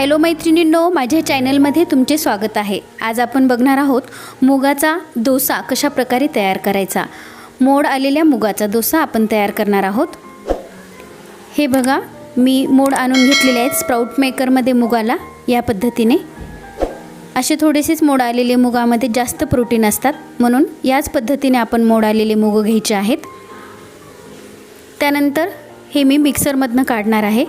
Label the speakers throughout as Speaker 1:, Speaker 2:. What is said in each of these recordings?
Speaker 1: Hello मैत्रिणींनो, माझ्या चॅनलमध्ये तुमचे स्वागत आहे। आज आपण बघणार आहोत मुगाचा डोसा कशा प्रकारे तयार करायचा। मोड आलेल्या मुगाचा डोसा आपण तयार करणार आहोत। हे बघा, मी मोड आणून घेतलेले आहेत स्प्राउट मेकरमध्ये मुगाला। या पद्धतीने असे थोडेसेच मोड आलेले मुगामध्ये जास्त प्रोटीन असतात, म्हणून याच पद्धतीने आपण मोड आलेले मूग घ्यायचे आहेत। त्यानंतर हे मी मिक्सरमधून काढणार आहे।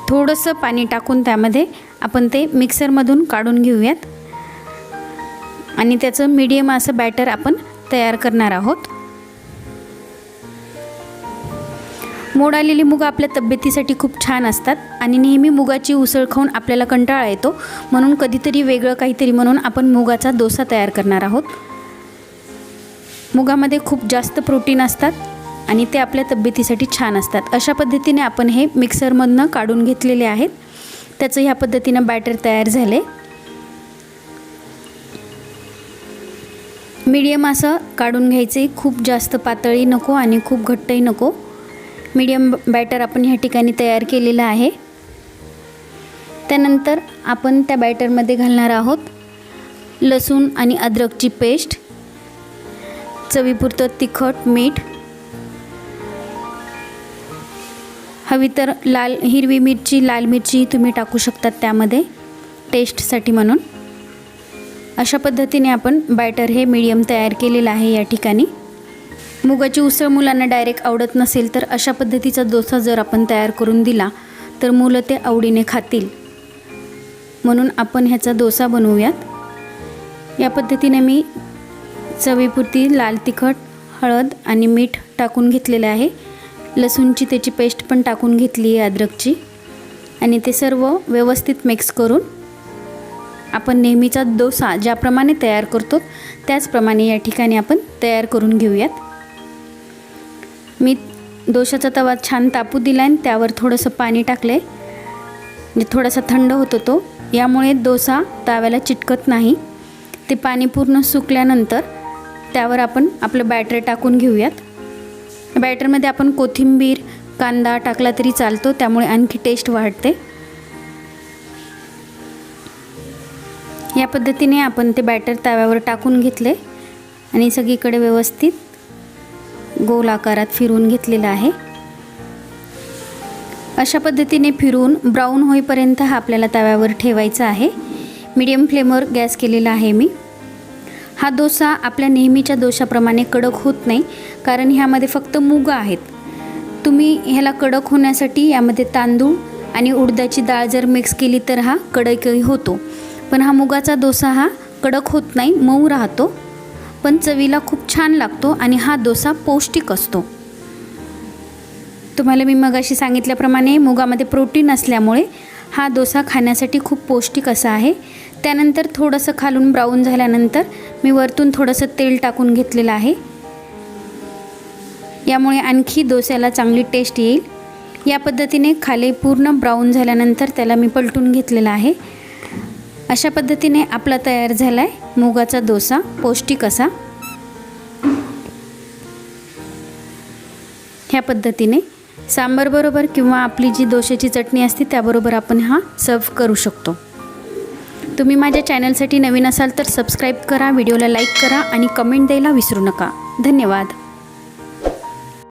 Speaker 1: थोडंसं पाणी टाकून त्यामध्ये आपण ते मिक्सरमधून काढून घेऊयात आणि त्याचं मीडियम असं बॅटर आपण तयार करणार आहोत। मोड आलेली मूग आपल्या तब्येतीसाठी खूप छान असतात आणि नेहमी मुगाची उसळ खाऊन आपल्याला कंटाळा येतो, म्हणून कधीतरी वेगळं काहीतरी म्हणून आपण मुगाचा डोसा तयार करणार आहोत। मुगामध्ये खूप जास्त प्रोटीन असतात आणि ते आपल्या तब्येतीसाठी छान असतात। अशा पद्धतीने आपण हे मिक्सरमधून काढून घेतलेले आहेत। त्याचं ह्या पद्धतीने बॅटर तयार झाले। मीडियम असं काढून घ्यायचे, खूप जास्त पातळी नको आणि खूप घट्टही नको। मीडियम बॅटर आपण ह्या ठिकाणी तयार केलेलं आहे। त्यानंतर आपण त्या बॅटरमध्ये घालणार आहोत लसूण आणि अद्रकची पेस्ट, चवीपुरतं तिखट, मीठ, हवी तर हिरवी मिरची, लाल मिरची तुम्ही टाकू शकतात त्यामध्ये टेस्टसाठी म्हणून। अशा पद्धतीने आपण बॅटर हे मीडियम तयार केलेलं आहे। या ठिकाणी मुगाची उसळ मुलांना डायरेक्ट आवडत नसेल तर अशा पद्धतीचा डोसा जर आपण तयार करून दिला तर मुलं ते आवडीने खातील, म्हणून आपण ह्याचा डोसा बनवूयात। या पद्धतीने मी चवीपुरती लाल तिखट, हळद आणि मीठ टाकून घेतलेले आहे। लसूणची त्याची पेस्ट पण टाकून घेतली आहे, अद्रकची, आणि ते सर्व व्यवस्थित मिक्स करून आपण नेहमीचा डोसा ज्याप्रमाणे तयार करतो त्याचप्रमाणे या ठिकाणी आपण तयार करून घेऊयात। मी डोशाचा तवा छान तापू दिला आणि त्यावर थोडंसं पाणी टाकले, म्हणजे थोडासा थंड होतो तो, यामुळे डोसा तव्याला चिटकत नाही। ते पाणी पूर्ण सुकल्यानंतर त्यावर आपण आपलं बॅटर टाकून घेऊयात। बॅटरमध्ये आपण कोथिंबीर, कांदा टाकला तरी चालतो, त्यामुळे आणखी टेस्ट वाढते। या पद्धतीने आपण ते बॅटर तव्यावर टाकून घेतले आणि सगळीकडे व्यवस्थित गोल आकारात फिरवून घेतलेला आहे। अशा पद्धतीने फिरवून ब्राऊन होईपर्यंत हा आपल्याला तव्यावर ठेवायचा आहे। मीडियम फ्लेमवर गॅस केलेला आहे मी। हा डोसा आपल्या नेहमीच्या डोशाप्रमाणे कडक होत नाही, कारण ह्यामध्ये फक्त मूग आहेत। तुम्ही ह्याला कडक होण्यासाठी यामध्ये तांदूळ आणि उडदाची डाळ जर मिक्स केली तर हा कडकही होतो, पण हा मुगाचा डोसा हा कडक होत नाही, मऊ राहतो, पण चवीला खूप छान लागतो आणि हा डोसा पौष्टिक असतो। तुम्हाला मी मगाशी सांगितल्याप्रमाणे मुगामध्ये प्रोटीन असल्यामुळे हा डोसा खाण्यासाठी खूप पौष्टिक असा आहे। त्यानंतर थोडंसं खालून ब्राऊन झाल्यानंतर मी वरतून थोडंसं तेल टाकून घेतलेलं आहे, यामुळे आणखी डोस्याला चांगली टेस्ट येईल। या पद्धतीने खाली पूर्ण ब्राऊन झाल्यानंतर त्याला मी पलटून घेतलेला आहे। अशा पद्धतीने आपला तयार झाला आहे मुगाचा डोसा, पौष्टिक असा। ह्या पद्धतीने सांबार बरोबर किंवा आपली जी डोशाची चटणी असते त्याबरोबर आपण हा सर्व करू शकतो। तुम्ही माझ्या चॅनलसाठी नवीन असाल तर सबस्क्राईब करा, व्हिडिओला लाईक करा आणि कमेंट द्यायला विसरू नका। धन्यवाद।